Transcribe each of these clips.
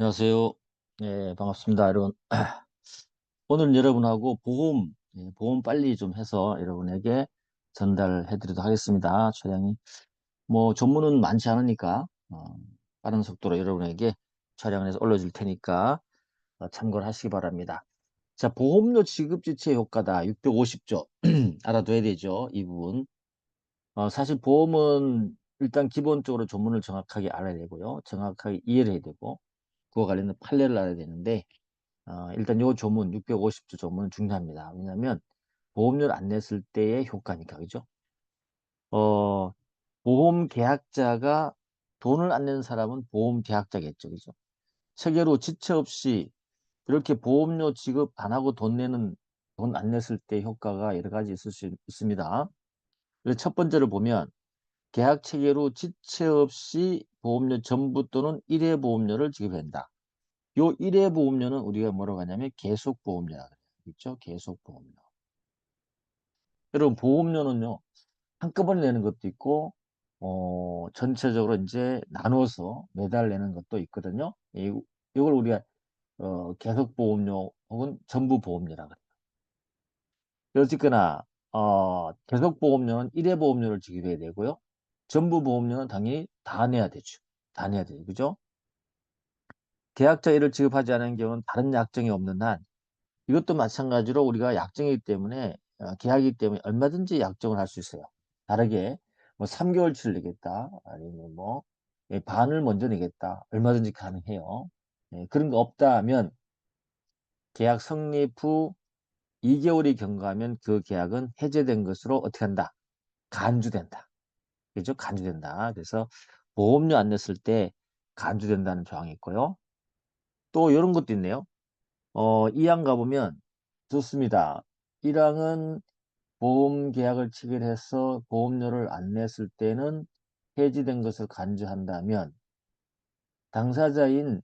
안녕하세요. 네, 반갑습니다, 여러분. 오늘 여러분하고 보험 빨리 좀 해서 여러분에게 전달해 드리도록 하겠습니다. 차량이 전문은 많지 않으니까 빠른 속도로 여러분에게 촬영을 해서 올려줄 테니까 참고를 하시기 바랍니다. 자, 보험료 지급 지체 효과다. 650조 알아둬야 되죠, 이 부분. 사실 보험은 일단 기본적으로 조문을 정확하게 알아야 되고요, 정확하게 이해를 해야 되고, 그와 관련된 판례를 알아야 되는데, 일단 요 조문 650조 조문은 중요합니다. 왜냐하면 보험료를 안 냈을 때의 효과니까, 그죠? 어, 보험 계약자가 돈을 안 내는 사람은 보험 계약자겠죠, 그죠? 체계로 지체 없이 이렇게 보험료 지급 안 하고 돈 안 냈을 때 효과가 여러 가지 있을 수 있습니다. 그래서 첫 번째로 보면 계약 체계로 지체 없이 보험료 전부 또는 일회 보험료를 지급한다. 요 일회 보험료는 우리가 뭐라고 하냐면 계속 보험료라 그래요. 있죠? 계속 보험료. 여러분, 보험료는요, 한꺼번에 내는 것도 있고, 전체적으로 이제 나눠서 매달 내는 것도 있거든요. 이걸 우리가 계속 보험료 혹은 전부 보험료라 그래요. 어쨌거나 계속 보험료는 일회 보험료를 지급해야 되고요. 전부 보험료는 당연히 다 내야 되죠. 다 내야 되죠. 그죠? 계약자 일을 지급하지 않은 경우는 다른 약정이 없는 한, 이것도 마찬가지로 우리가 약정이기 때문에 계약이기 때문에 얼마든지 약정을 할 수 있어요. 다르게 3개월치를 내겠다, 아니면 반을 먼저 내겠다, 얼마든지 가능해요. 그런 거 없다 하면 계약 성립 후 2개월이 경과하면 그 계약은 해제된 것으로 어떻게 한다? 간주된다. 그죠? 간주된다. 그래서 보험료 안 냈을 때 간주된다는 조항이 있고요. 또 이런 것도 있네요. 2항 가보면 좋습니다. 1항은 보험 계약을 체결해서 보험료를 안 냈을 때는 해지된 것을 간주한다면, 당사자인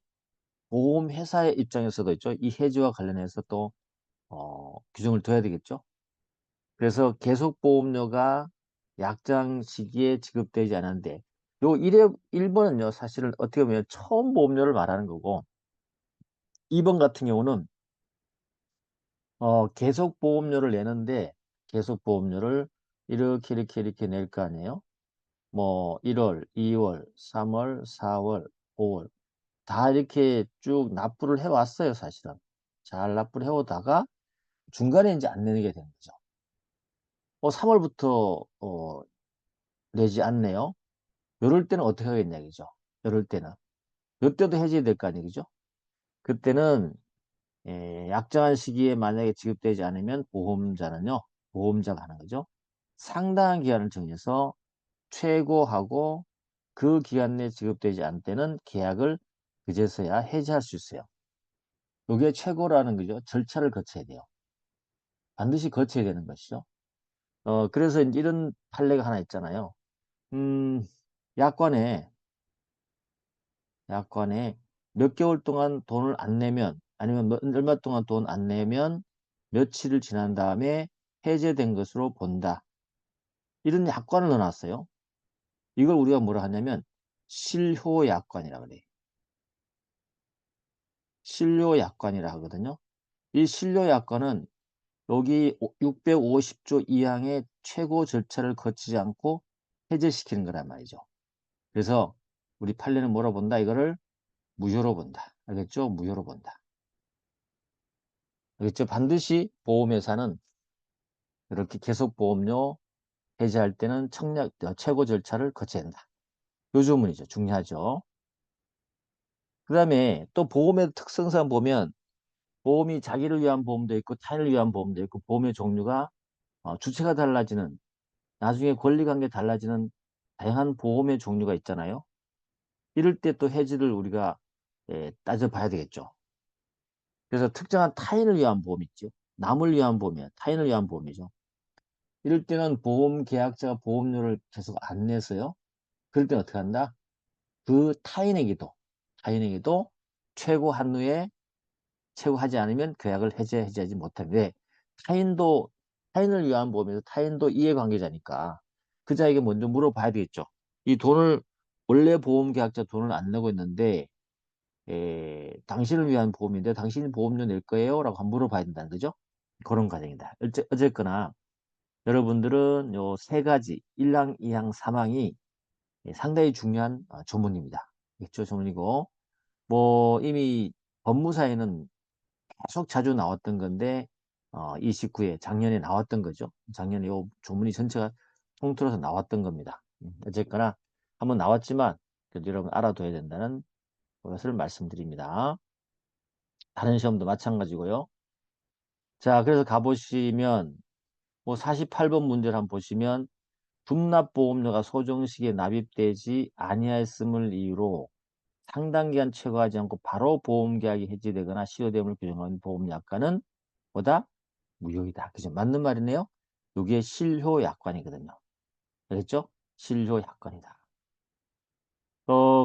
보험회사의 입장에서도 있죠. 이 해지와 관련해서 또 규정을 둬야 되겠죠. 그래서 계속 보험료가 약정 시기에 지급되지 않았는데, 요 1번은요, 사실은 어떻게 보면 처음 보험료를 말하는 거고, 2번 같은 경우는 계속 보험료를 내는데, 계속 보험료를 이렇게 낼 거 아니에요. 1월, 2월, 3월, 4월, 5월 다 이렇게 쭉 납부를 해왔어요, 사실은. 잘 납부를 해오다가 중간에 이제 안 내게 되는 거죠. 3월부터 내지 않네요. 이럴 때는 어떻게 하겠냐, 그죠? 이럴 때는 이때도 해지될 거 아니에요, 그죠? 그때는 약정한 시기에 만약에 지급되지 않으면 보험자가 하는 거죠. 상당한 기간을 정해서 최고하고 그 기간 내에 지급되지 않을 때는 계약을 그제서야 해지할 수 있어요. 이게 최고라는 거죠. 절차를 거쳐야 돼요. 반드시 거쳐야 되는 것이죠. 그래서 이제 이런 판례가 하나 있잖아요. 음, 약관에, 약관에 몇 개월 동안 돈을 안 내면, 아니면 얼마 동안 돈 안 내면 며칠을 지난 다음에 해제된 것으로 본다. 이런 약관을 넣어놨어요. 이걸 우리가 뭐라 하냐면 실효약관이라 그래요. 실효약관이라 하거든요. 이 실효약관은 여기 650조 2항의 최고 절차를 거치지 않고 해제시키는 거란 말이죠. 그래서 우리 판례는 뭐로 본다? 이거를 무효로 본다. 알겠죠? 무효로 본다. 알겠죠? 반드시 보험회사는 이렇게 계속보험료 해제할 때는 최고 절차를 거쳐야 한다. 요 조문이죠. 중요하죠. 그 다음에 또 보험의 특성상 보면, 보험이 자기를 위한 보험도 있고 타인을 위한 보험도 있고, 보험의 종류가 주체가 달라지는, 나중에 권리관계 달라지는 다양한 보험의 종류가 있잖아요. 이럴 때 또 해지를 우리가 따져봐야 되겠죠. 그래서 특정한 타인을 위한 보험이 있죠. 남을 위한 보험이에요. 타인을 위한 보험이죠. 이럴 때는 보험 계약자가 보험료를 계속 안 내서요. 그럴 때는 어떻게 한다? 그 타인에게도 최고 한도에 채우하지 않으면 계약을 해지하지 못하는데, 타인도, 타인을 위한 보험에서 타인도 이해관계자니까 그 자에게 먼저 물어봐야 되겠죠. 이 돈을, 원래 보험 계약자 돈을 안 내고 있는데 당신을 위한 보험인데 당신이 보험료 낼 거예요? 라고 한번 물어봐야 된다는 거죠. 그런 과정이다. 어쨌거나 여러분들은 요 세 가지 1항, 2항, 3항이 상당히 중요한 조문입니다. 있죠, 조문이고 뭐 이미 법무사에는 계속 자주 나왔던 건데 29회 작년에 나왔던 거죠. 작년에 요 조문이 전체가 통틀어서 나왔던 겁니다. 어쨌거나 한번 나왔지만 그래도 여러분 알아둬야 된다는 것을 말씀드립니다. 다른 시험도 마찬가지고요. 자, 그래서 가보시면 뭐 48번 문제를 한번 보시면 분납보험료가 소정시기에 납입되지 아니하였음을 이유로 상당 기간 최고하지 않고 바로 보험계약이 해지되거나 시효됨을 규정한 보험약관은 보다 무효이다. 그죠? 맞는 말이네요. 이게 실효약관이거든요. 알겠죠? 실효약관이다.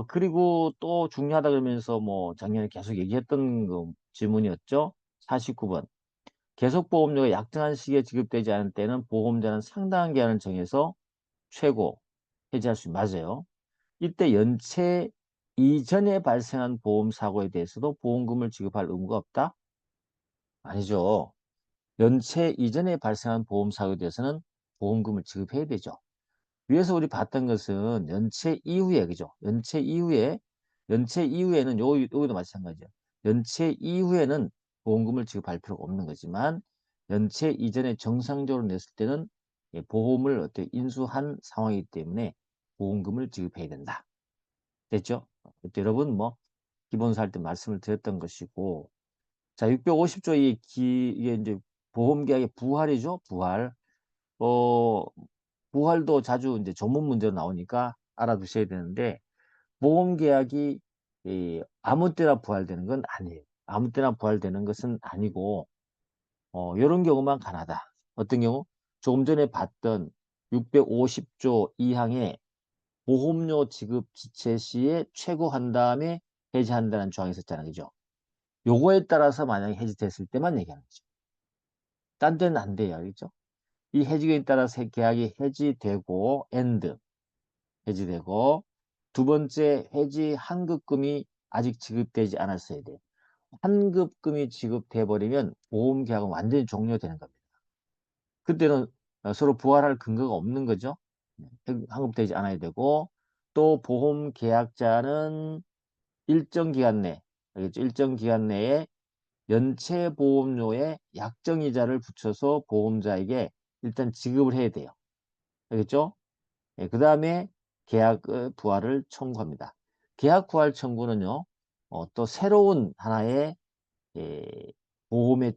그리고 또 중요하다 그러면서 뭐 작년에 계속 얘기했던 그 질문이었죠. 49번. 계속보험료가 약정한 시기에 지급되지 않을 때는 보험자는 상당한 기한을 정해서 최고 해지할 수 맞아요. 이때 연체 이전에 발생한 보험사고에 대해서도 보험금을 지급할 의무가 없다? 아니죠. 연체 이전에 발생한 보험사고에 대해서는 보험금을 지급해야 되죠. 위에서 우리 봤던 것은 연체 이후에, 그죠? 연체 이후에는 여기도 마찬가지죠. 연체 이후에는 보험금을 지급할 필요가 없는 거지만, 연체 이전에 정상적으로 냈을 때는 보험을 어떻게 인수한 상황이기 때문에 보험금을 지급해야 된다. 됐죠? 그때 여러분 뭐 기본사 할 때 말씀을 드렸던 것이고, 자, 650조 이게 이제 보험계약의 부활이죠. 부활. 어, 부활도 자주 이제 전문 문제로 나오니까 알아두셔야 되는데, 보험계약이 아무 때나 부활되는 건 아니에요. 아무 때나 부활되는 것은 아니고, 이런 경우만 가능하다. 어떤 경우? 조금 전에 봤던 650조 2항에 보험료 지급 지체 시에 최고한 다음에 해지한다는 조항이 있었잖아요. 그죠? 요거에 따라서 만약에 해지됐을 때만 얘기하는 거죠. 딴 데는 안 돼요. 알겠죠? 이 해지에 따라서 계약이 해지되고 해지되고 두 번째 해지 환급금이 아직 지급되지 않았어야 돼요. 환급금이 지급돼 버리면 보험 계약은 완전히 종료되는 겁니다. 그때는 서로 부활할 근거가 없는 거죠. 환급되지 않아야 되고 또 보험 계약자는 일정 기간 내, 알겠죠? 일정 기간 내에 연체 보험료에 약정이자를 붙여서 보험자에게 일단 지급을 해야 돼요. 알겠죠? 그 다음에 계약 부활을 청구합니다. 계약 부활 청구는요, 또 새로운 하나의 예, 보험의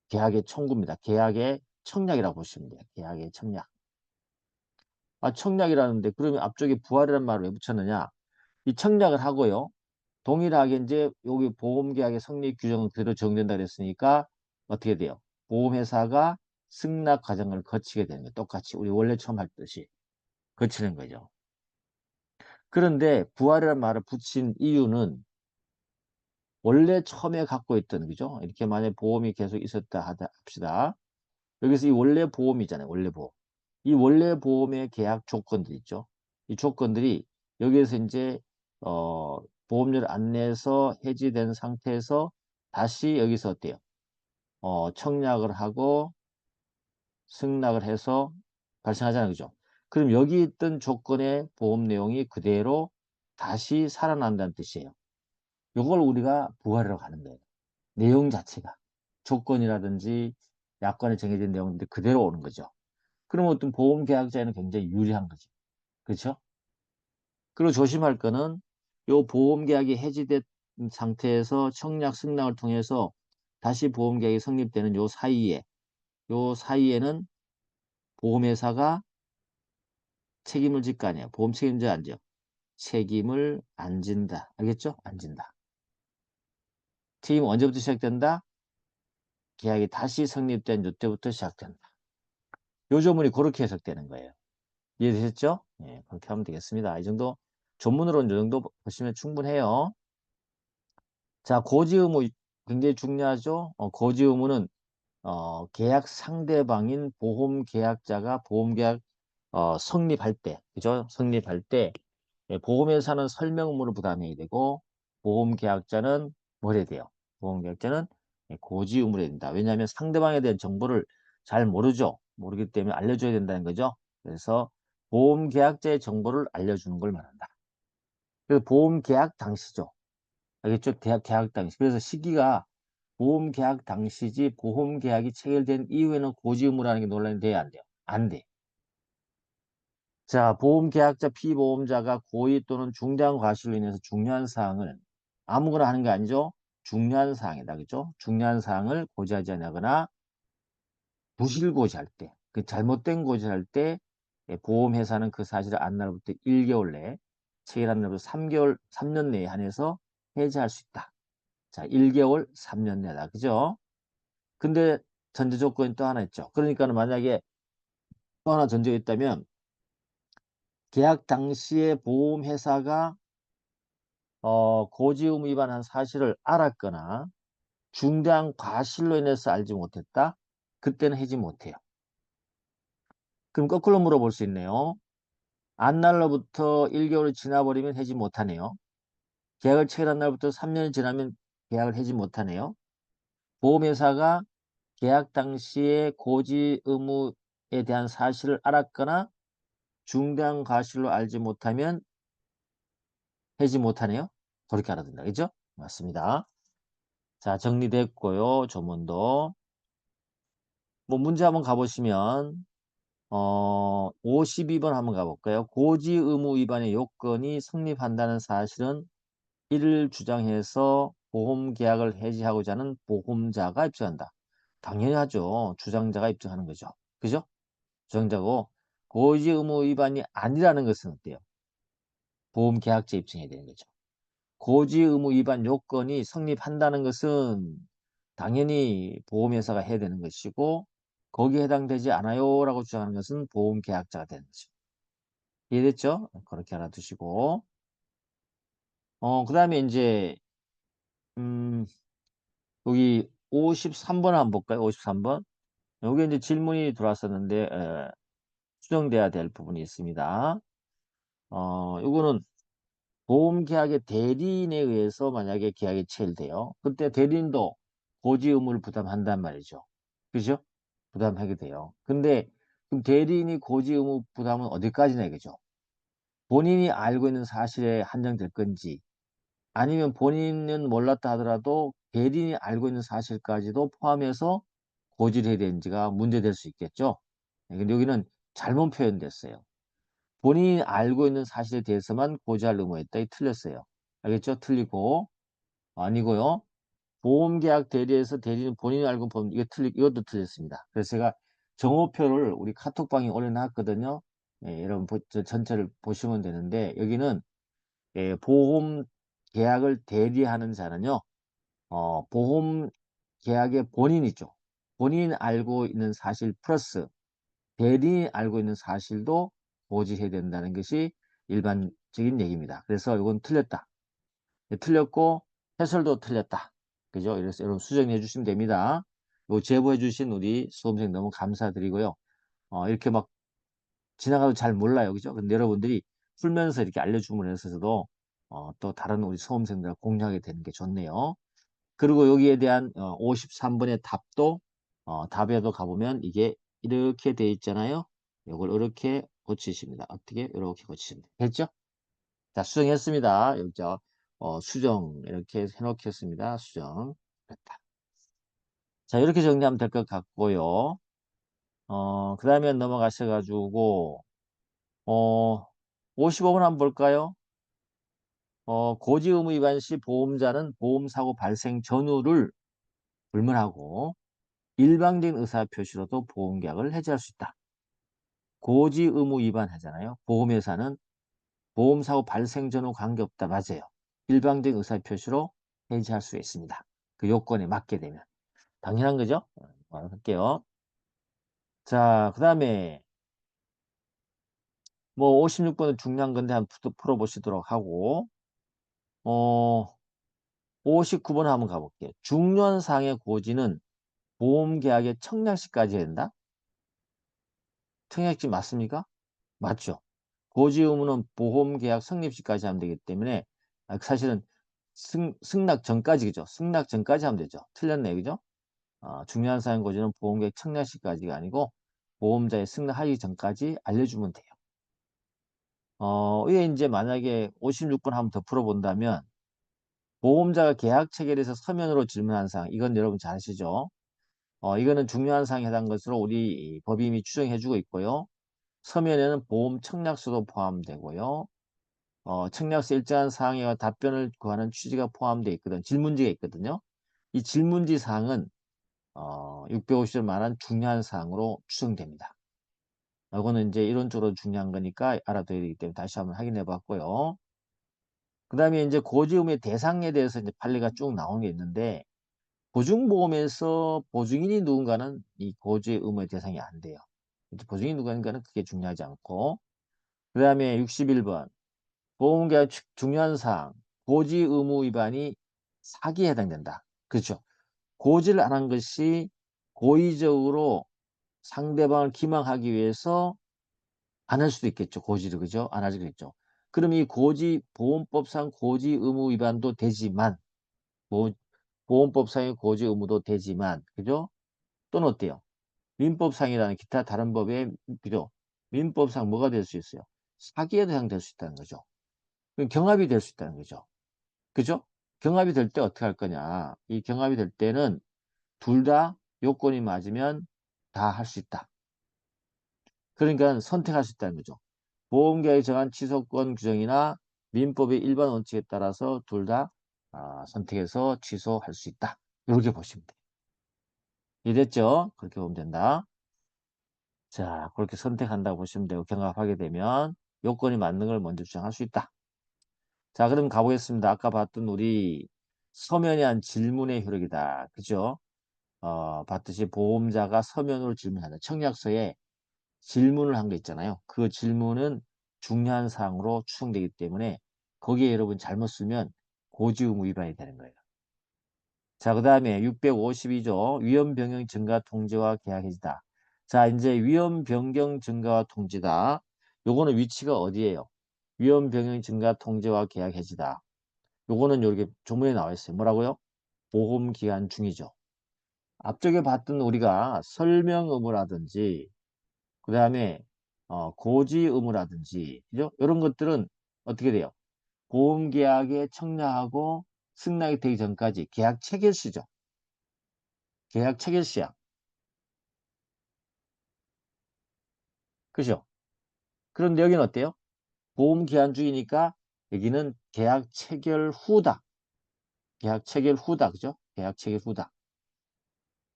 계약의 청구입니다. 계약의 청약이라고 보시면 돼요. 계약의 청약. 청약이라는데 그러면 앞쪽에 부활이라는 말을 왜 붙였느냐? 이 청약을 하고요. 동일하게 이제 여기 보험계약의 성립 규정은 그대로 적용된다 그랬으니까 어떻게 돼요? 보험회사가 승낙 과정을 거치게 되는 거예요. 똑같이 우리 원래 처음 했듯이 거치는 거죠. 그런데 부활이라는 말을 붙인 이유는 원래 처음에 갖고 있던 그죠? 이렇게 만약 보험이 계속 있었다 합시다. 여기서 이 원래 보험이잖아요. 원래 보험. 이 원래 보험의 계약 조건들 있죠. 이 조건들이 여기에서 이제 보험료를 안 내서 해지된 상태에서 다시 여기서 어때요? 청약을 하고 승낙을 해서 발생하잖아요. 그죠? 그럼 여기 있던 조건의 보험 내용이 그대로 다시 살아난다는 뜻이에요. 이걸 우리가 부활이라고 하는 거예요. 내용 자체가. 조건이라든지 약관에 정해진 내용인데 그대로 오는 거죠. 그러면 어떤 보험 계약자에는 굉장히 유리한 거죠. 그렇죠? 그리고 조심할 거는 요 보험 계약이 해지된 상태에서 청약 승낙을 통해서 다시 보험 계약이 성립되는 요 사이에는 보험회사가 책임을 질 거 아니에요. 보험 책임자 안 져. 책임을 안 진다. 알겠죠? 안 진다. 책임 언제부터 시작된다? 계약이 다시 성립된 이때부터 시작된다. 요 조문이 그렇게 해석되는 거예요. 이해되셨죠? 예, 그렇게 하면 되겠습니다. 이 정도 전문으로는 이 정도 보시면 충분해요. 자, 고지 의무 굉장히 중요하죠. 고지 의무는 계약 상대방인 보험 계약자가 보험 계약 성립할 때, 그죠? 성립할 때 보험회사는 설명 의무를 부담해야 되고 보험계약자는 뭘 해야 돼요? 보험계약자는 고지 의무를 해야 된다. 왜냐하면 상대방에 대한 정보를 잘 모르죠. 모르기 때문에 알려줘야 된다는 거죠. 그래서 보험계약자의 정보를 알려주는 걸 말한다. 그래서 보험계약 당시죠. 알겠죠? 계약 당시. 그래서 시기가 보험계약 당시지 보험계약이 체결된 이후에는 고지 의무라는 게 논란이 돼야 안 돼요. 안 돼. 자, 보험계약자, 피보험자가 고의 또는 중대한 과실로 인해서 중요한 사항을 아무거나 하는 게 아니죠. 중요한 사항이다. 그죠? 중요한 사항을 고지하지 않거나 부실 고지할 때, 그 잘못된 고지할 때 보험회사는 그 사실을 안 날부터 1개월 내에, 체결한 날부터 3개월, 3년 내에 한해서 해지할 수 있다. 자, 1개월, 3년 내다. 그죠? 근데 전제 조건이 또 하나 있죠. 그러니까는 만약에 또 하나 전제가 있다면 계약 당시에 보험회사가 고지 의무 위반한 사실을 알았거나 중대한 과실로 인해서 알지 못했다. 그때는 해지 못해요. 그럼 거꾸로 물어볼 수 있네요. 안날로부터 1개월이 지나버리면 해지 못하네요. 계약을 체결한 날부터 3년이 지나면 계약을 해지 못하네요. 보험회사가 계약 당시에 고지 의무에 대한 사실을 알았거나 중대한 과실로 알지 못하면 해지 못하네요. 그렇게 알아듣는다. 그죠? 맞습니다. 자, 정리됐고요. 조문도. 뭐 문제 한번 가보시면 52번 한번 가볼까요? 고지 의무 위반의 요건이 성립한다는 사실은 이를 주장해서 보험 계약을 해지하고자 하는 보험자가 입증한다. 당연히 하죠. 주장자가 입증하는 거죠. 그죠? 주장자고 고지 의무 위반이 아니라는 것은 어때요? 보험 계약자 입증해야 되는 거죠. 고지 의무 위반 요건이 성립한다는 것은 당연히 보험회사가 해야 되는 것이고 거기에 해당되지 않아요 라고 주장하는 것은 보험계약자가 되는 거죠. 이해됐죠? 그렇게 알아두시고 그 다음에 이제 음, 여기 53번 한번 볼까요? 53번 여기 이제 질문이 들어왔었는데 수정돼야 될 부분이 있습니다. 이거는 보험계약의 대리인에 의해서 만약에 계약이 체결돼요. 그때 대리인도 고지 의무를 부담한단 말이죠. 그죠? 부담하게 돼요. 근데 그럼 대리인이 고지 의무 부담은 어디까지나 이거죠? 본인이 알고 있는 사실에 한정될 건지 아니면 본인은 몰랐다 하더라도 대리인이 알고 있는 사실까지도 포함해서 고지를 해야 되는지가 문제될 수 있겠죠. 근데 여기는 잘못 표현됐어요. 본인이 알고 있는 사실에 대해서만 고지할 의무였다. 이 틀렸어요. 알겠죠? 틀리고 아니고요. 보험계약 대리에서 대리는 본인이 알고 보면 이것도 틀렸습니다. 그래서 제가 정오표를 우리 카톡방에 올려놨거든요. 예, 여러분 전체를 보시면 되는데 여기는 보험 계약을 대리하는 자는요. 보험 계약의 본인이죠. 본인이 알고 있는 사실 플러스 대리인이 알고 있는 사실도 고지해야 된다는 것이 일반적인 얘기입니다. 그래서 이건 틀렸다. 틀렸고 해설도 틀렸다. 그죠? 이래서 여러분 수정해 주시면 됩니다. 요 제보해 주신 우리 수험생 너무 감사드리고요. 이렇게 막 지나가도 잘 몰라요. 그죠? 근데 여러분들이 풀면서 이렇게 알려주면 있어서도 또 다른 우리 수험생들 공유하게 되는 게 좋네요. 그리고 여기에 대한 53번의 답도 답에도 가보면 이게 이렇게 돼 있잖아요. 이걸 이렇게 고치십니다. 어떻게? 이렇게 고치시면 됐죠? 자, 수정했습니다. 여기죠. 수정 이렇게 해놓겠습니다. 수정. 됐다. 자, 이렇게 정리하면 될 것 같고요. 그 다음에 넘어가셔가지고 55번 한번 볼까요? 고지 의무 위반 시 보험자는 보험사고 발생 전후를 불문하고 일방적인 의사 표시로도 보험계약을 해지할 수 있다. 고지 의무 위반하잖아요. 보험회사는 보험사고 발생 전후 관계없다. 맞아요. 일방적인 의사 표시로 해지할 수 있습니다. 그 요건에 맞게 되면. 당연한 거죠? 할게요. 자, 그 다음에 뭐 56번은 중요한 건데 한번 풀어보시도록 하고 59번 한번 가볼게요. 중요한 사항의 고지는 보험계약의 청약시까지 해야 된다? 청약시 맞습니까? 맞죠. 고지 의무는 보험계약 성립시까지 하면 되기 때문에 사실은 승낙 전까지, 그죠? 승낙 전까지 하면 되죠. 틀렸네, 그죠? 중요한 사항 고지는 보험계약 청약 시까지가 아니고 보험자의 승낙하기 전까지 알려주면 돼요. 이게 이제 만약에 56번 한번 더 풀어본다면 보험자가 계약 체결에서 서면으로 질문한 사항, 이건 여러분 잘 아시죠? 이거는 중요한 사항에 해당 것으로 우리 법이 이미 추정해주고 있고요. 서면에는 보험 청약서도 포함되고요. 청약서 일정한 사항에 답변을 구하는 취지가 포함되어 있거든. 질문지가 있거든요. 이 질문지 사항은 650절 말한 중요한 사항으로 추정됩니다. 이거는 이제 이론적으로 중요한 거니까 알아둬야 되기 때문에 다시 한번 확인해 봤고요. 그 다음에 이제 고지의무의 대상에 대해서 이제 판례가 쭉 나온 게 있는데, 보증보험에서 보증인이 누군가는 이 고지의 의무의 대상이 안 돼요. 보증인이 누군가는 그게 중요하지 않고, 그 다음에 61번 보험계약 중요한 사항 고지 의무 위반이 사기에 해당된다. 그렇죠. 고지를 안 한 것이 고의적으로 상대방을 기망하기 위해서 안 할 수도 있겠죠. 고지를, 그죠? 안 하지 그랬죠. 그럼 이 고지 보험법상 고지 의무 위반도 되지만 보험법상의 고지 의무도 되지만, 그죠? 또는 어때요? 민법상이라는 기타 다른 법에, 그죠? 민법상 뭐가 될 수 있어요? 사기에 해당될 수 있다는 거죠. 그럼 경합이 될 수 있다는 거죠. 그죠? 경합이 될 때 어떻게 할 거냐? 이 경합이 될 때는 둘 다 요건이 맞으면 다 할 수 있다. 그러니까 선택할 수 있다는 거죠. 보험계약에 정한 취소권 규정이나 민법의 일반 원칙에 따라서 둘 다 선택해서 취소할 수 있다. 이렇게 보시면 돼요. 이해됐죠? 그렇게 보면 된다. 자, 그렇게 선택한다고 보시면 되고 경합하게 되면 요건이 맞는 걸 먼저 주장할 수 있다. 자, 그럼 가보겠습니다. 아까 봤던 우리 서면에 한 질문의 효력이다. 그죠? 봤듯이 보험자가 서면으로 질문한다. 청약서에 질문을 한 거 있잖아요. 그 질문은 중요한 사항으로 추정되기 때문에 거기에 여러분 잘못 쓰면 고지의무 위반이 되는 거예요. 자, 그 다음에 652조 위험 변경 증가 통지와 계약 해지다. 자, 이제 위험 변경 증가와 통지다. 요거는 위치가 어디예요? 위험 변경 증가 통지와 계약 해지다. 요거는 여기 조문에 나와 있어요. 뭐라고요? 보험 기간 중이죠. 앞쪽에 봤던 우리가 설명 의무라든지 그 다음에 고지 의무라든지 그죠? 이런 것들은 어떻게 돼요? 보험 계약에 청약하고 승낙이 되기 전까지 계약 체결 시죠. 계약 체결 시야. 그죠? 그런데 여기는 어때요? 보험 기한 중이니까 여기는 계약 체결 후다. 계약 체결 후다. 그죠? 계약 체결 후다.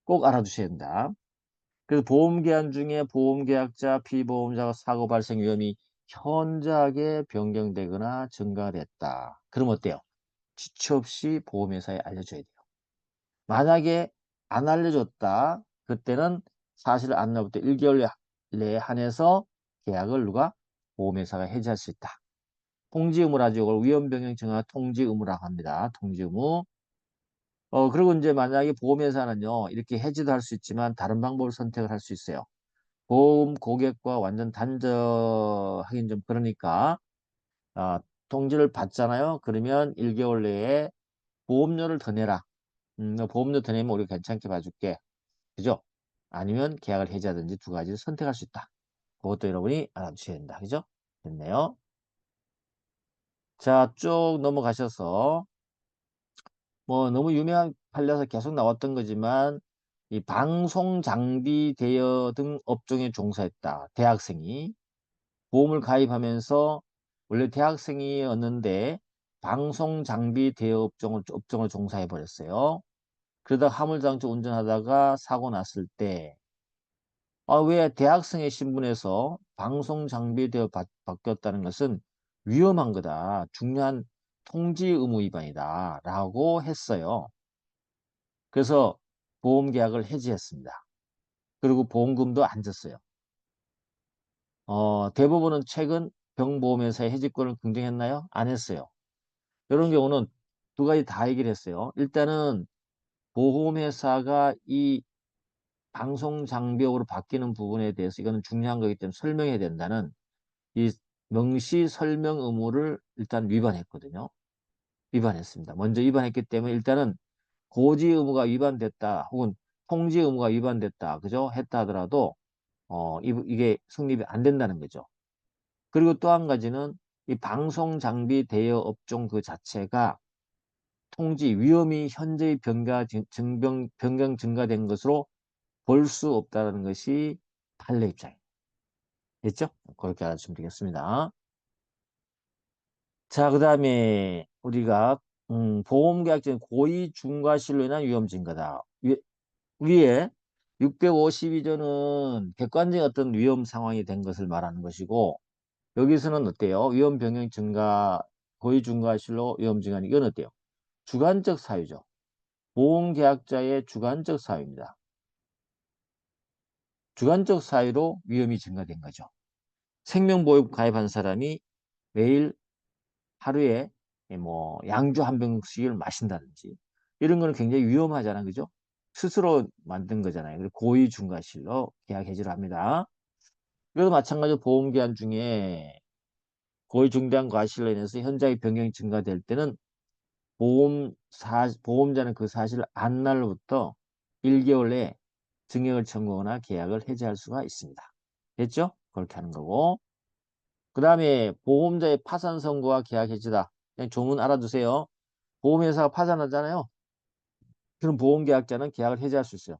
꼭 알아두셔야 된다. 그래서 보험 기한 중에 보험 계약자, 피보험자가 사고 발생 위험이 현저하게 변경되거나 증가됐다. 그럼 어때요? 지체 없이 보험회사에 알려줘야 돼요. 만약에 안 알려줬다. 그때는 사실 안날부터 1개월 내에 한해서 계약을 누가? 보험회사가 해지할 수 있다. 통지 의무라죠. 이걸 위험 변경 증가 통지 의무라고 합니다. 통지 의무. 그리고 이제 만약에 보험회사는요, 이렇게 해지도 할 수 있지만 다른 방법을 선택을 할 수 있어요. 보험 고객과 완전 단절하긴 좀 그러니까, 통지를 받잖아요. 그러면 1개월 내에 보험료를 더 내라. 보험료 더 내면 우리가 괜찮게 봐줄게. 그죠? 아니면 계약을 해지하든지 두 가지를 선택할 수 있다. 그것도 여러분이 알아두셔야 된다. 그죠? 됐네요. 자, 쭉 넘어가셔서 뭐 너무 유명한 판례에서 계속 나왔던 거지만 이 방송 장비 대여 등 업종에 종사했다. 대학생이 보험을 가입하면서 원래 대학생이었는데 방송 장비 대여 업종을 종사해 버렸어요. 그러다 화물장터 운전하다가 사고 났을 때 왜 대학생의 신분에서 방송 장비 대여 바뀌었다는 것은 위험한 거다. 중요한 통지 의무 위반이다. 라고 했어요. 그래서 보험 계약을 해지했습니다. 그리고 보험금도 안 줬어요. 대부분은 최근 병보험회사의 해지권을 긍정했나요? 안 했어요. 이런 경우는 두 가지 다 얘기를 했어요. 일단은 보험회사가 이 방송 장벽으로 바뀌는 부분에 대해서 이거는 중요한 거기 때문에 설명해야 된다는 이 명시 설명 의무를 일단 위반했거든요. 위반했습니다. 먼저 위반했기 때문에 일단은 고지 의무가 위반됐다 혹은 통지 의무가 위반됐다 그죠? 했다 하더라도 이게 성립이 안 된다는 거죠. 그리고 또 한 가지는 이 방송 장비 대여 업종 그 자체가 통지 위험이 현저히 변경 증가된 것으로 볼 수 없다는 것이 판례 입장입니다. 됐죠? 그렇게 알아주시면 되겠습니다. 자, 그 다음에 우리가 보험계약전 고의 중과실로 인한 위험 증가다. 위에 652조는 객관적인 어떤 위험 상황이 된 것을 말하는 것이고 여기서는 어때요? 위험 변경 증가, 고의 중과실로 위험 증가는 이건 어때요? 주관적 사유죠. 보험계약자의 주관적 사유입니다. 주관적 사유로 위험이 증가된 거죠. 생명보험 가입한 사람이 매일 하루에 뭐 양주 한 병씩을 마신다든지 이런 거는 굉장히 위험하잖아, 그죠? 스스로 만든 거잖아요. 그래서 고의 중과실로 계약 해지를 합니다. 이것도 마찬가지로 보험 기한 중에 고의 중대한 과실로 인해서 현장의 변경이 증가될 때는 보험자는 그 사실을 안 날로부터 1개월 내에 증액을 청구하거나 계약을 해지할 수가 있습니다. 됐죠? 그렇게 하는 거고. 그 다음에 보험자의 파산 선고와 계약 해지다. 그냥 조문 알아두세요. 보험회사가 파산하잖아요. 그럼 보험계약자는 계약을 해지할 수 있어요.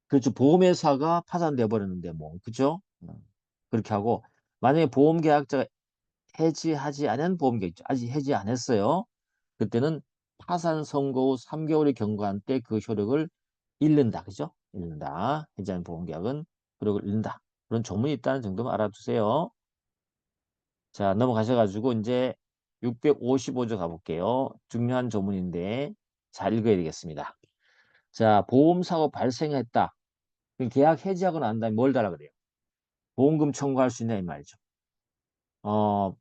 그렇죠. 보험회사가 파산돼 버렸는데 뭐 그죠? 그렇게 하고 만약에 보험계약자가 해지하지 않은 보험계약자 아직 해지 안 했어요. 그때는 파산 선고 후 3개월이 경과한 때 그 효력을 잃는다. 그죠? 잃는다. 해지한 보험계약은 효력을 잃는다. 그런 조문이 있다는 정도만 알아두세요. 자, 넘어가셔가지고 이제 655조 가볼게요. 중요한 조문인데 잘 읽어야 되겠습니다. 자, 보험사고 발생했다. 그럼 계약 해지하고 난 다음에 뭘 달라 그래요? 보험금 청구할 수 있냐 이 말이죠.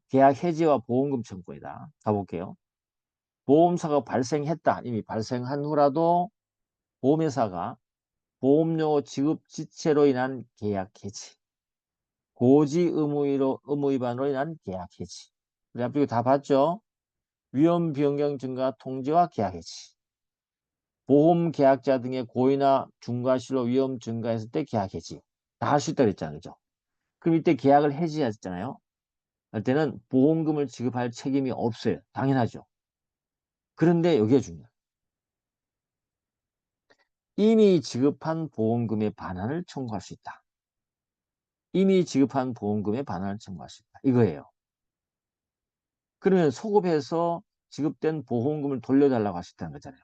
계약 해지와 보험금 청구이다. 가볼게요. 보험사고 발생했다. 이미 발생한 후라도 보험회사가 보험료 지급 지체로 인한 계약 해지, 고지 의무 위반으로 인한 계약 해지. 우리 앞에 다 봤죠? 위험 변경 증가 통지와 계약 해지. 보험 계약자 등의 고의나 중과실로 위험 증가했을 때 계약 해지. 다 할 수 있다 그랬잖아요. 그죠? 그럼 이때 계약을 해지했잖아요. 할 때는 보험금을 지급할 책임이 없어요. 당연하죠. 그런데 여기가 중요해요. 이미 지급한 보험금의 반환을 청구할 수 있다. 이미 지급한 보험금의 반환을 청구할 수 있다. 이거예요. 그러면 소급해서 지급된 보험금을 돌려달라고 할 수 있다는 거잖아요.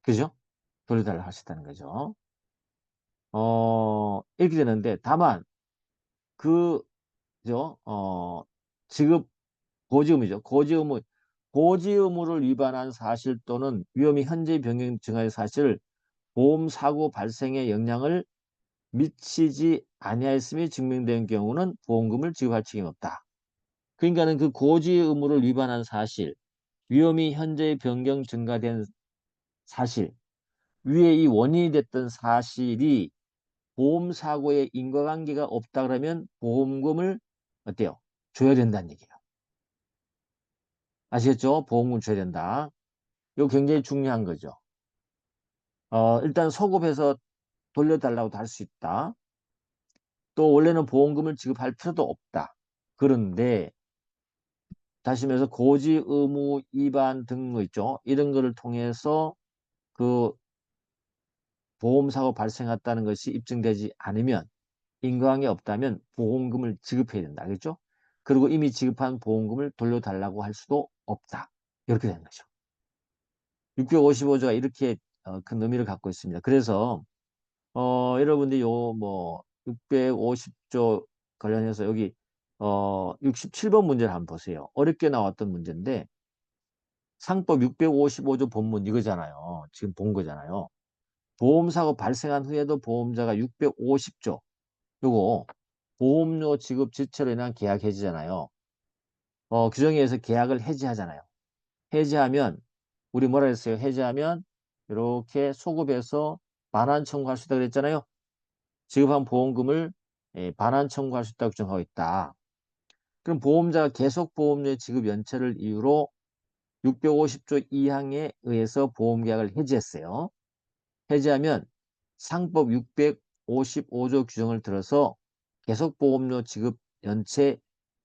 그죠? 돌려달라고 할 수 있다는 거죠. 이렇게 되는데 다만 그 그죠? 지급 고지 의무죠. 고지 의무를 위반한 사실 또는 위험이 현재 변경 증가의 사실을 보험 사고 발생에 영향을 미치지 아니하였음이 증명된 경우는 보험금을 지급할 책임이 없다. 그러니까는 그 고지 의무를 위반한 사실, 위험이 현재 변경 증가된 사실, 위에 이 원인이 됐던 사실이 보험 사고에 인과관계가 없다 그러면 보험금을 어때요? 줘야 된다는 얘기예요. 아시겠죠? 보험금 줘야 된다. 이거 굉장히 중요한 거죠. 일단 소급해서 돌려달라고도 할 수 있다. 또 원래는 보험금을 지급할 필요도 없다. 그런데 다시 말해서 고지 의무 위반 등거 있죠. 이런 거를 통해서 그 보험사고 발생했다는 것이 입증되지 않으면 인과관계 없다면 보험금을 지급해야 된다. 알겠죠? 그리고 이미 지급한 보험금을 돌려달라고 할 수도 없다. 이렇게 되는 거죠. 655조가 이렇게 큰 의미를 갖고 있습니다. 그래서 여러분들이 요 뭐 650조 관련해서 여기 67번 문제를 한번 보세요. 어렵게 나왔던 문제인데 상법 655조 본문 이거잖아요. 지금 본 거잖아요. 보험사고 발생한 후에도 보험자가 650조 요거 보험료 지급 지체로 인한 계약 해지잖아요. 규정에 의해서 계약을 해지하잖아요. 해지하면 우리 뭐라 했어요? 해지하면 이렇게 소급해서 반환 청구할 수 있다고 그랬잖아요. 지급한 보험금을 반환 청구할 수 있다고 규정하고 있다. 그럼 보험자가 계속보험료의 지급 연체를 이유로 650조 2항에 의해서 보험계약을 해지했어요. 해지하면 상법 655조 규정을 들어서 계속보험료 지급 연체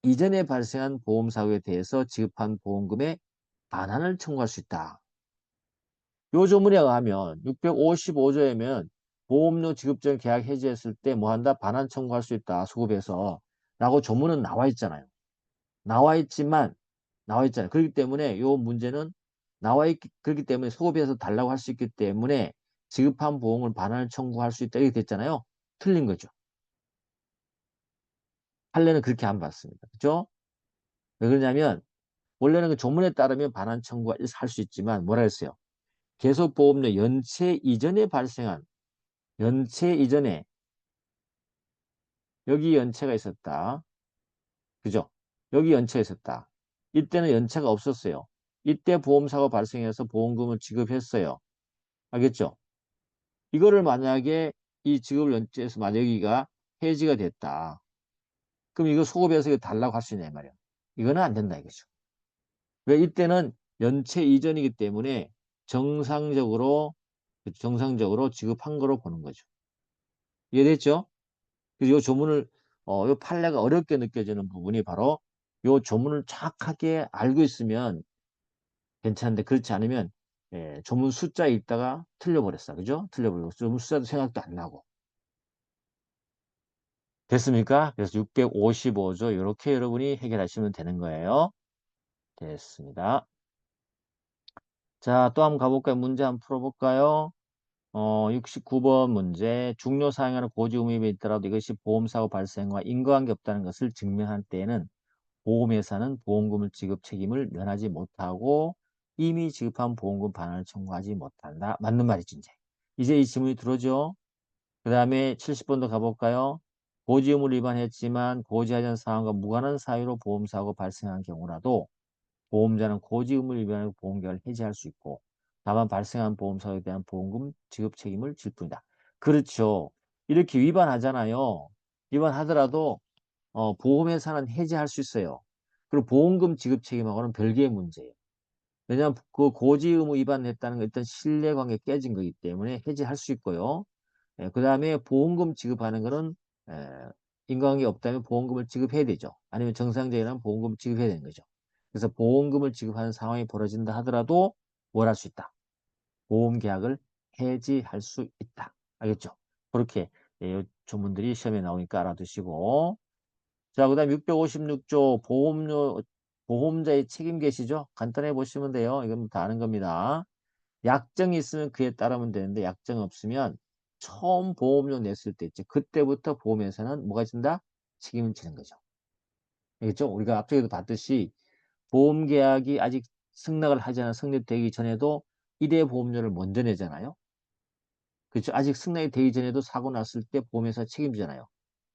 이전에 발생한 보험사고에 대해서 지급한 보험금의 반환을 청구할 수 있다. 요 조문에 의하면 655조에면 보험료 지급 전 계약 해지했을 때 뭐 한다? 반환 청구할 수 있다. 소급해서 라고 조문은 나와 있잖아요. 나와 있지만 나와 있잖아요. 그렇기 때문에 요 문제는 그렇기 때문에 소급해서 달라고 할 수 있기 때문에 지급한 보험을 반환을 청구할 수 있다. 이렇게 됐잖아요. 틀린 거죠. 판례는 그렇게 안 받습니다. 그죠? 왜 그러냐면 원래는 그 조문에 따르면 반환 청구할 수 있지만 뭐라 했어요? 계속보험료 연체 이전에 발생한 연체 이전에 여기 연체가 있었다. 그죠? 여기 연체가 있었다. 이때는 연체가 없었어요. 이때 보험사고 발생해서 보험금을 지급했어요. 알겠죠? 이거를 만약에 이 지급을 연체해서 만약 여기가 해지가 됐다. 그럼 이거 소급해서 이거 달라고 할 수 있냐 이 말이야. 이거는 안 된다 이거죠. 왜 이때는 연체 이전이기 때문에 정상적으로 지급한 거로 보는 거죠. 이해됐죠? 그래서 이 조문을 이 판례가 어렵게 느껴지는 부분이 바로 이 조문을 정확하게 알고 있으면 괜찮은데 그렇지 않으면 조문 숫자 읽다가 틀려버렸어. 그죠? 틀려버리고 조문 숫자도 생각도 안 나고. 됐습니까? 그래서 655조 이렇게 여러분이 해결하시면 되는 거예요. 됐습니다. 자, 또 한번 가볼까요? 문제 한번 풀어볼까요? 69번 문제. 중요 사항하는 고지 의무에 있더라도 이것이 보험사고 발생과 인과관계 없다는 것을 증명할 때에는 보험회사는 보험금을 지급 책임을 면하지 못하고 이미 지급한 보험금 반환을 청구하지 못한다. 맞는 말이지, 이제. 이제 이 질문이 들어오죠. 그 다음에 70번도 가볼까요? 고지 의무를 위반했지만 고지하지 않은 사항과 무관한 사유로 보험사고 발생한 경우라도 보험자는 고지 의무를 위반하고 보험계약을 해지할 수 있고 다만 발생한 보험사고에 대한 보험금 지급 책임을 질 뿐이다. 그렇죠. 이렇게 위반하잖아요. 위반하더라도 보험회사는 해지할 수 있어요. 그리고 보험금 지급 책임하고는 별개의 문제예요. 왜냐하면 그 고지 의무 위반했다는 건 일단 신뢰관계 깨진 거기 때문에 해지할 수 있고요. 그 다음에 보험금 지급하는 거는 인과관계 없다면 보험금을 지급해야 되죠. 아니면 정상적이라면 보험금을 지급해야 되는 거죠. 그래서 보험금을 지급하는 상황이 벌어진다 하더라도 뭘 할 수 있다. 보험계약을 해지할 수 있다. 알겠죠? 그렇게 조문들이 시험에 나오니까 알아두시고 자, 그 다음 656조 보험자의 책임 개시죠. 간단해 보시면 돼요. 이건 다 아는 겁니다. 약정이 있으면 그에 따르면 되는데 약정 없으면 처음 보험료 냈을 때 있지. 그때부터 보험회사는 뭐가 진다? 책임을 지는 거죠. 알겠죠? 우리가 앞쪽에도 봤듯이 보험계약이 아직 승낙을 하지 않아 성립되기 전에도 1회 보험료를 먼저 내잖아요. 그렇죠? 아직 승낙이 되기 전에도 사고 났을 때 보험회사 책임지잖아요.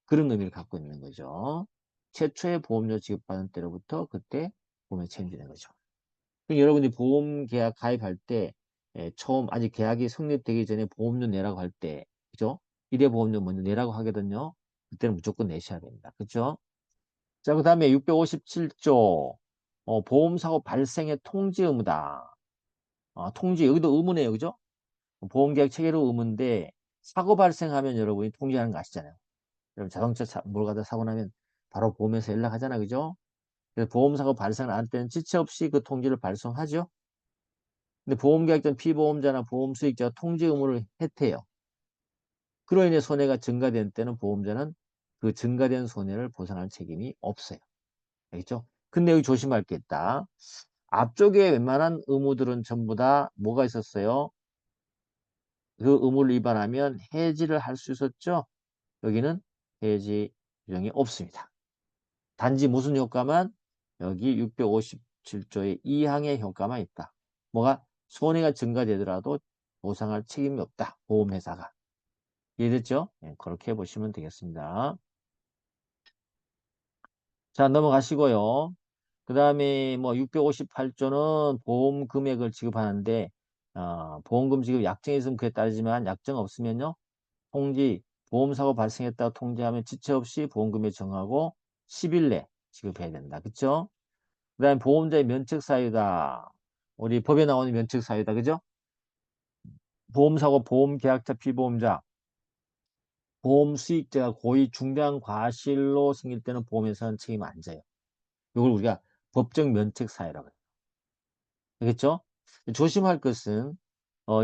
그런 의미를 갖고 있는 거죠. 최초의 보험료 지급받은 때로부터 그때 보험에 책임지는 거죠. 그럼 여러분이 보험계약 가입할 때 처음 아직 계약이 성립되기 전에 보험료 내라고 할 때 그죠? 1회 보험료 먼저 내라고 하거든요. 그때는 무조건 내셔야 됩니다. 그렇죠? 자, 그 다음에 657조 보험사고 발생의 통지 의무다. 통지 여기도 의무네요. 그죠? 보험계약 체계로 의무인데 사고 발생하면 여러분이 통지하는 거 아시잖아요. 여러분 자동차 몰고 가다 사고 나면 바로 보험회사 연락하잖아. 그죠? 그래서 보험사고 발생을 안 때는 지체 없이 그 통지를 발송하죠. 근데 보험계약전 피보험자나 보험수익자가 통지 의무를 해태해요. 그로 인해 손해가 증가된 때는 보험자는 그 증가된 손해를 보상할 책임이 없어요. 알겠죠? 근데 여기 조심할 게 있다. 앞쪽에 웬만한 의무들은 전부 다 뭐가 있었어요? 그 의무를 위반하면 해지를 할 수 있었죠? 여기는 해지 규정이 없습니다. 단지 무슨 효과만? 여기 657조의 2항의 효과만 있다. 뭐가? 손해가 증가되더라도 보상할 책임이 없다. 보험회사가. 이해됐죠? 네, 그렇게 보시면 되겠습니다. 자, 넘어가시고요. 그 다음에 뭐 658조는 보험 금액을 지급하는데 보험금 지급 약정이 있으면 그에 따르지만 약정 없으면요. 보험사고 발생했다고 통지하면 지체 없이 보험금액 정하고 10일 내 지급해야 된다. 그쵸? 그 다음에 보험자의 면책 사유다. 우리 법에 나오는 면책 사유다. 그죠? 보험사고 보험계약자 피보험자 보험 수익자가 고의 중대한 과실로 생길 때는 보험회사는 책임 안 져요. 이걸 우리가 법적 면책 사유라고 해요. 알겠죠? 조심할 것은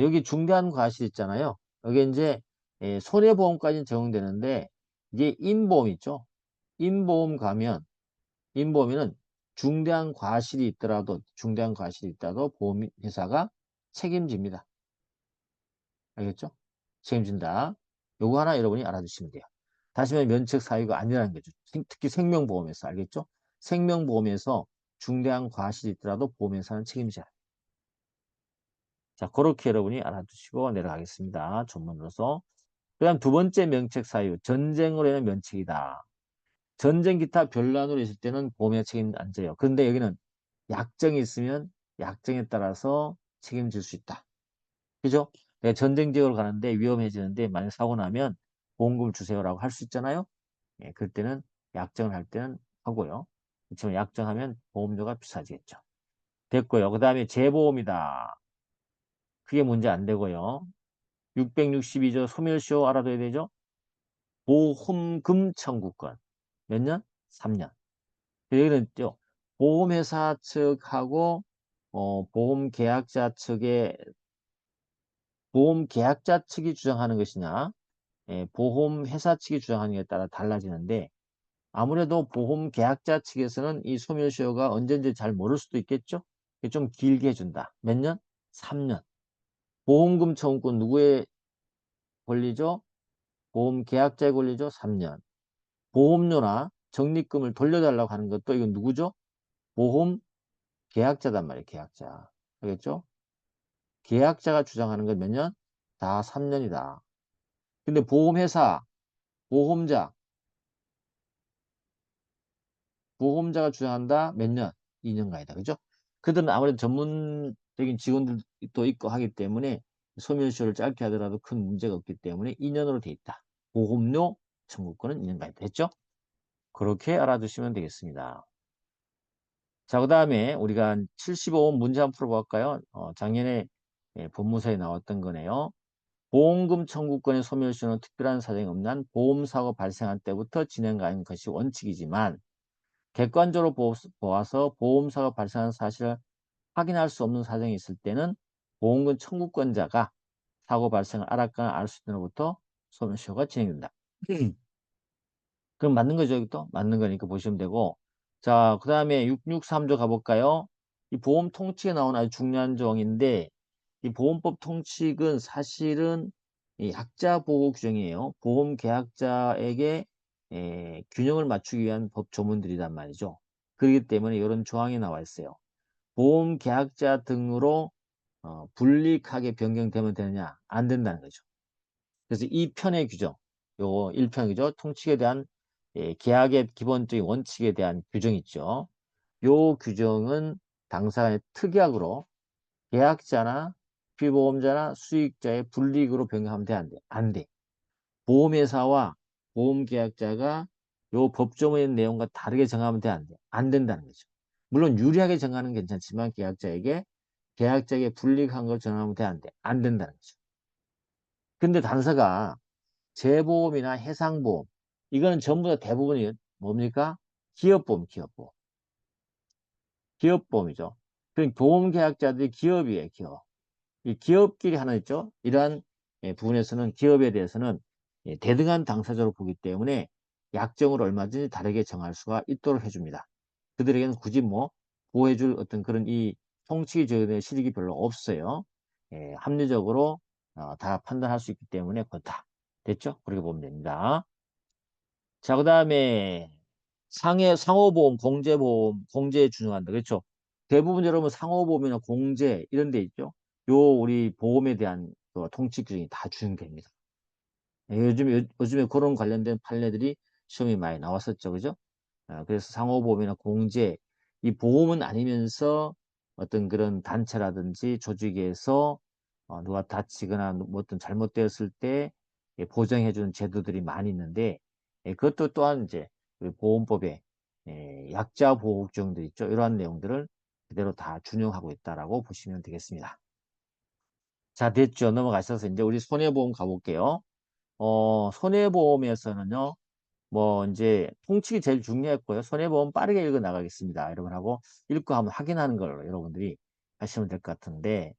여기 중대한 과실 있잖아요. 여기 이제 손해보험까지는 적용되는데 이게 인보험 있죠? 인보험 가면 인보험에는 중대한 과실이 있더라도 보험회사가 책임집니다. 알겠죠? 책임진다. 요거 하나 여러분이 알아두시면 돼요. 다시 말해 면책 사유가 아니라는 거죠. 특히 생명보험에서 알겠죠? 생명보험에서 중대한 과실이 있더라도 보험회사는 책임져야 돼요. 자, 그렇게 여러분이 알아두시고 내려가겠습니다. 전문으로서. 그 다음 두 번째 면책 사유, 전쟁으로 인한 면책이다. 전쟁 기타 별난으로 있을 때는 보험회 책임 안 져요. 그런데 여기는 약정이 있으면 약정에 따라서 책임질 수 있다. 그죠? 내가 전쟁 지역으로 가는데 위험해지는데 만약 사고 나면 보험금을 주세요라고 할 수 있잖아요. 예, 그럴 때는 약정을 할 때는 하고요. 그렇지만 약정하면 보험료가 비싸지겠죠. 됐고요. 그 다음에 재보험이다. 그게 문제 안 되고요. 662조 소멸시효 알아둬야 되죠. 보험금 청구권. 몇 년? 3년. 여기는 또 보험회사 측하고 보험계약자 측이 주장하는 것이냐, 보험회사 측이 주장하는 것에 따라 달라지는데 아무래도 보험계약자 측에서는 이 소멸시효가 언제인지 잘 모를 수도 있겠죠. 좀 길게 해준다. 몇 년? 3년. 보험금 청구권 누구의 권리죠? 보험계약자의 권리죠? 3년. 보험료나 적립금을 돌려달라고 하는 것도 이건 누구죠? 보험계약자단 말이에요. 계약자. 알겠죠? 계약자가 주장하는 건 몇 년? 다 3년이다. 근데 보험회사, 보험자, 보험자가 주장한다 몇 년? 2년간이다. 그죠? 그들은 아무래도 전문적인 직원들도 있고 하기 때문에 소멸시효를 짧게 하더라도 큰 문제가 없기 때문에 2년으로 돼 있다. 보험료 청구권은 2년간이다. 됐죠? 그렇게 알아두시면 되겠습니다. 자, 그 다음에 우리가 75번 문제 한번 풀어볼까요? 작년에 법무사에 나왔던 거네요. 보험금 청구권의 소멸시효는 특별한 사정이 없는 한 보험사고 발생한 때부터 진행가는 것이 원칙이지만 객관적으로 보아서 보험사가 발생한 사실을 확인할 수 없는 사정이 있을 때는 보험금 청구권자가 사고 발생을 알았거나 알 수 있는 것부터 소멸시효가 진행된다. 그럼 맞는 거죠, 이것도? 맞는 거니까 보시면 되고. 자, 그 다음에 663조 가볼까요? 이 보험 통칙에 나온 아주 중요한 조항인데, 이 보험법 통칙은 사실은 이 약자 보호 규정이에요. 보험 계약자에게 균형을 맞추기 위한 법 조문들이란 말이죠. 그렇기 때문에 이런 조항이 나와 있어요. 보험 계약자 등으로 불리하게 변경되면 되느냐? 안 된다는 거죠. 그래서 이 편의 규정, 요 1편이죠. 통칙에 대한 계약의 기본적인 원칙에 대한 규정이 있죠. 요 규정은 당사 간의 특약으로 계약자나 피보험자나 수익자의 불이익으로 변경하면 돼, 안 돼? 안 돼. 보험회사와 보험계약자가 요 법조문의 내용과 다르게 정하면 돼, 안 돼? 안 된다는 거죠. 물론 유리하게 정하는 괜찮지만 계약자에게 불이익한 걸 정하면 돼, 안 돼? 안 된다는 거죠. 근데 단서가 재보험이나 해상보험 이거는 전부 다 대부분이 뭡니까? 기업보험, 기업보험. 기업보험이죠. 그 보험계약자들이 기업이에요, 기업. 이 기업끼리 하나 있죠. 이러한 부분에서는 기업에 대해서는 대등한 당사자로 보기 때문에 약정을 얼마든지 다르게 정할 수가 있도록 해줍니다. 그들에게는 굳이 뭐 보호해줄 어떤 그런 이 통치 조정의 실익이 별로 없어요. 합리적으로 다 판단할 수 있기 때문에 그렇다. 됐죠? 그렇게 보면 됩니다. 자, 그 다음에 상호보험, 공제보험, 공제에 준용한다. 그렇죠? 대부분 여러분 상호보험이나 공제 이런 데 있죠? 요 우리 보험에 대한 그 통치 규정이 다 준용됩니다. 요즘에 그런 관련된 판례들이 시험이 많이 나왔었죠. 그죠? 그래서 상호보험이나 공제, 이 보험은 아니면서 어떤 그런 단체라든지 조직에서 누가 다치거나 뭐 어떤 잘못되었을 때 보장해주는 제도들이 많이 있는데 그것도 또한 이제 그 보험법에 약자 보호구정도 있죠. 이러한 내용들을 그대로 다 준용하고 있다라고 보시면 되겠습니다. 자, 됐죠. 넘어가셔서 이제 우리 손해보험 가볼게요. 손해보험에서는요, 뭐 이제 통칙이 제일 중요했고요. 손해보험 빠르게 읽어 나가겠습니다. 여러분하고 읽고 한번 확인하는 걸 여러분들이 하시면 될 것 같은데,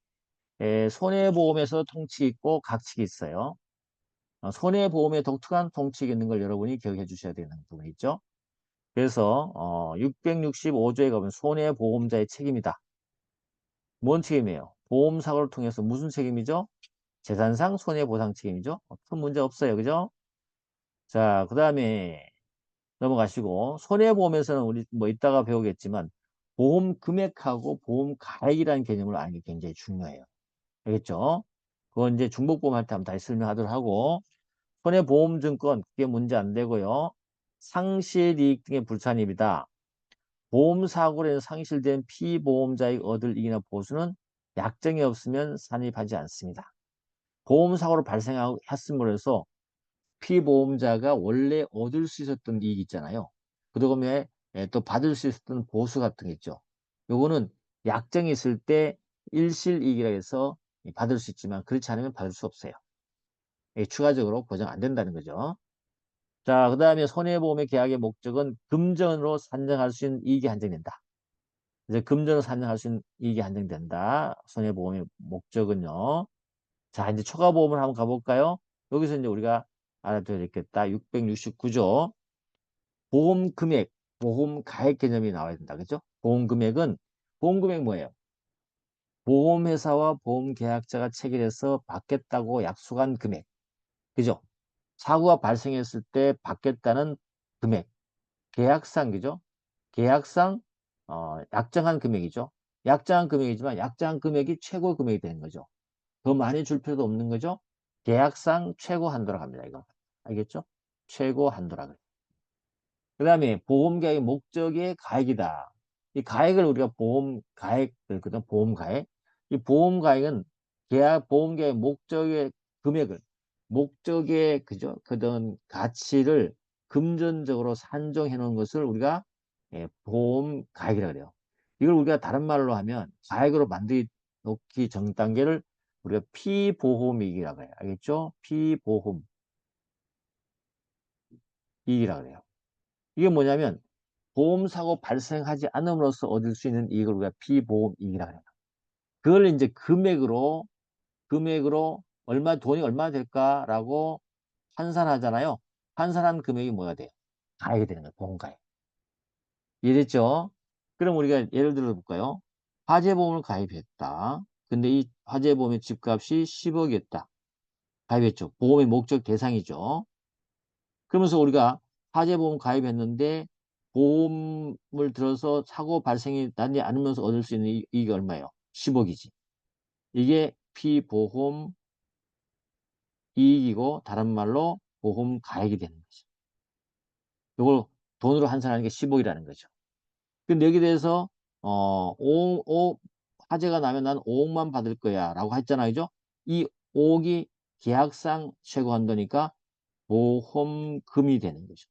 손해보험에서 통칙이 있고 각칙이 있어요. 손해보험에 독특한 통칙이 있는 걸 여러분이 기억해 주셔야 되는 부분이 있죠. 그래서 665조에 가면 손해보험자의 책임이다. 뭔 책임이에요? 보험사고를 통해서 무슨 책임이죠? 재산상 손해보상 책임이죠. 큰 문제 없어요. 그죠? 자, 그 다음에 넘어가시고 손해보험에서는 우리 뭐 이따가 배우겠지만 보험 금액하고 보험 가액이라는 개념을 아는 게 굉장히 중요해요. 알겠죠? 그건 이제 중복보험 할 때 한번 다시 설명하도록 하고 손해보험증권 그게 문제 안 되고요. 상실이익 등의 불산입이다. 보험사고로 인해 상실된 피보험자의 얻을 이익이나 보수는 약정이 없으면 산입하지 않습니다. 보험사고로 발생했음으로 해서 피보험자가 원래 얻을 수 있었던 이익 있잖아요. 그다음에 또 받을 수 있었던 보수 같은 게 있죠. 요거는 약정이 있을 때 일실이익이라 해서 받을 수 있지만 그렇지 않으면 받을 수 없어요. 추가적으로 보장 안 된다는 거죠. 자, 그 다음에 손해보험의 계약의 목적은 금전으로 산정할 수 있는 이익이 한정된다. 이제 금전으로 산정할 수 있는 이익이 한정된다. 손해보험의 목적은요. 자, 이제 초과보험을 한번 가볼까요? 여기서 이제 우리가 알아둬야 되겠다. 669조. 보험 금액, 보험 가액 개념이 나와야 된다. 그죠? 보험 금액 뭐예요? 보험회사와 보험계약자가 체결해서 받겠다고 약속한 금액. 그죠? 사고가 발생했을 때 받겠다는 금액. 계약상, 그죠? 계약상, 약정한 금액이죠. 약정한 금액이지만 약정한 금액이 최고 금액이 되는 거죠. 더 많이 줄 필요도 없는 거죠. 계약상 최고 한도라고 합니다. 이거. 알겠죠? 최고 한도라 그래요. 그 다음에 보험계약의 목적의 가액이다. 이 가액을 우리가 보험 가액, 그거든 보험 가액. 이 보험 가액은 보험계약의 목적의 금액을, 목적의, 그죠? 그런 가치를 금전적으로 산정해 놓은 것을 우리가 보험 가액이라 그래요. 이걸 우리가 다른 말로 하면 가액으로 만들어 놓기 전 단계를 우리가 피보험이익이라고 해요. 알겠죠? 피보험 이익이라 그래요. 이게 뭐냐면 보험사고 발생하지 않음으로써 얻을 수 있는 이익을 우리가 피보험 이익이라고 해요. 그걸 이제 금액으로 돈이 얼마 될까라고 환산하잖아요. 환산한 금액이 뭐가 돼요? 가액이 되는 거예요. 보험가액. 이해됐죠? 그럼 우리가 예를 들어 볼까요? 화재보험을 가입했다. 근데 이 화재보험의 집값이 10억이었다. 가입했죠. 보험의 목적 대상이죠. 그러면서 우리가 화재보험 가입했는데 보험을 들어서 사고 발생이 나지 않으면서 얻을 수 있는 이익이 얼마예요? 10억이지. 이게 피보험 이익이고 다른 말로 보험 가액이 되는 거죠. 이걸 돈으로 환산하는 게 10억이라는 거죠. 근데 여기 대해서 5억, 화재가 나면 난 5억만 받을 거야 라고 했잖아요. 그죠? 이 5억이 계약상 최고 한도니까 보험금이 되는 거죠.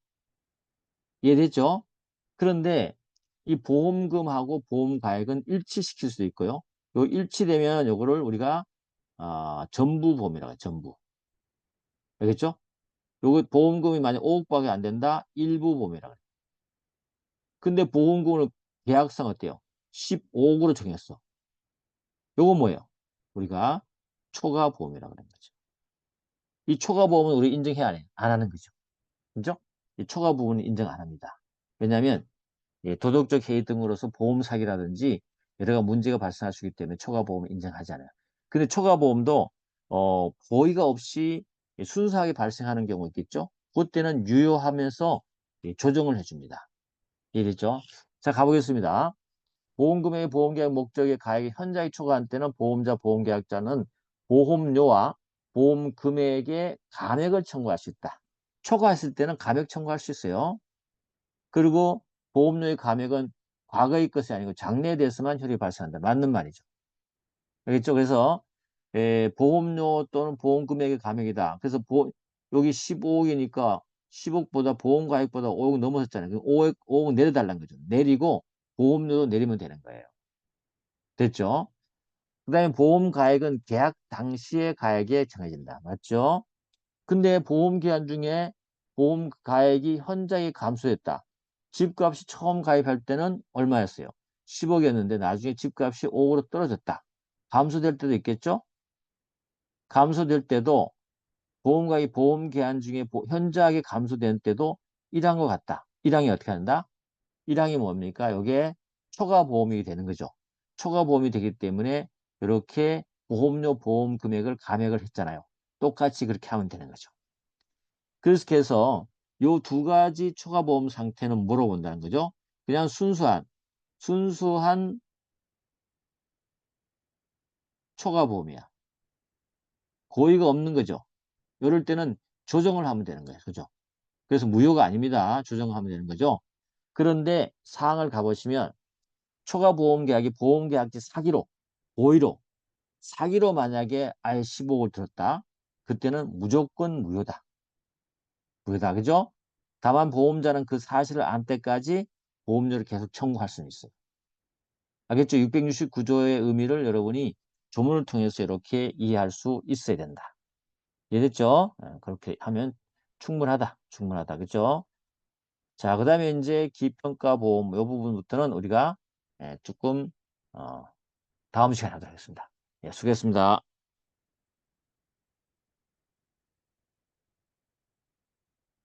이해됐죠? 그런데 이 보험금하고 보험가액은 일치시킬 수도 있고요. 요 일치되면 요거를 우리가 전부보험이라고 해요. 전부. 알겠죠? 요거 보험금이 만약 5억밖에 안 된다. 일부보험이라고 해요. 근데 보험금을 계약상 어때요? 15억으로 정했어. 요거 뭐예요? 우리가 초과보험이라고 하는 거죠. 이 초과보험은 우리 인정해야 안 해? 안 하는 거죠. 그죠? 이 초과보험은 인정 안 합니다. 왜냐하면 도덕적 해이 등으로서 보험 사기라든지 여러 가지 문제가 발생할 수 있기 때문에 초과보험을 인정하지 않아요. 근데 초과보험도 고의가 없이 순수하게 발생하는 경우 있겠죠? 그때는 유효하면서 조정을 해줍니다. 이해됐죠? 자, 가보겠습니다. 보험금액의 보험계약 목적의 가액이 현저하게 초과한 때는 보험자, 보험계약자는 보험료와 보험금액의 감액을 청구할 수 있다. 초과했을 때는 감액 청구할 수 있어요. 그리고 보험료의 감액은 과거의 것이 아니고 장래에 대해서만 효력이 발생한다. 맞는 말이죠. 알겠죠? 그래서 보험료 또는 보험금액의 감액이다. 그래서 여기 15억이니까 10억보다 보험가액보다 5억 넘어섰잖아요. 그럼 5억 내려달라는 거죠. 내리고 보험료도 내리면 되는 거예요. 됐죠? 그 다음에 보험가액은 계약 당시의 가액에 정해진다. 맞죠? 근데 보험기한 중에 보험가액이 현저히 감소했다. 집값이 처음 가입할 때는 얼마였어요? 10억이었는데 나중에 집값이 5억으로 떨어졌다. 감소될 때도 있겠죠? 감소될 때도 보험가액이 보험기한 중에 현저하게 감소된 때도 1항과 같다. 1항이 어떻게 한다? 1항이 뭡니까? 이게 초과보험이 되는 거죠. 초과보험이 되기 때문에 이렇게 보험료 보험 금액을 감액을 했잖아요. 똑같이 그렇게 하면 되는 거죠. 그래서 요 두 가지 초과보험 상태는 물어본다는 거죠. 그냥 순수한 초과보험이야. 고의가 없는 거죠. 이럴 때는 조정을 하면 되는 거예요. 그죠? 그래서 무효가 아닙니다. 조정하면 되는 거죠. 그런데 사항을 가보시면 초과보험계약이 보험계약지 사기로, 고의로, 사기로 만약에 아예 15억을 들었다. 그때는 무조건 무효다. 무효다. 그죠? 다만 보험자는 그 사실을 안 때까지 보험료를 계속 청구할 수는 있어요. 알겠죠? 669조의 의미를 여러분이 조문을 통해서 이렇게 이해할 수 있어야 된다. 이해됐죠? 그렇게 하면 충분하다. 충분하다. 그죠? 자, 그 다음에 이제 기평가 보험 이 부분부터는 우리가 조금 다음 시간에 하도록 하겠습니다. 예, 수고했습니다.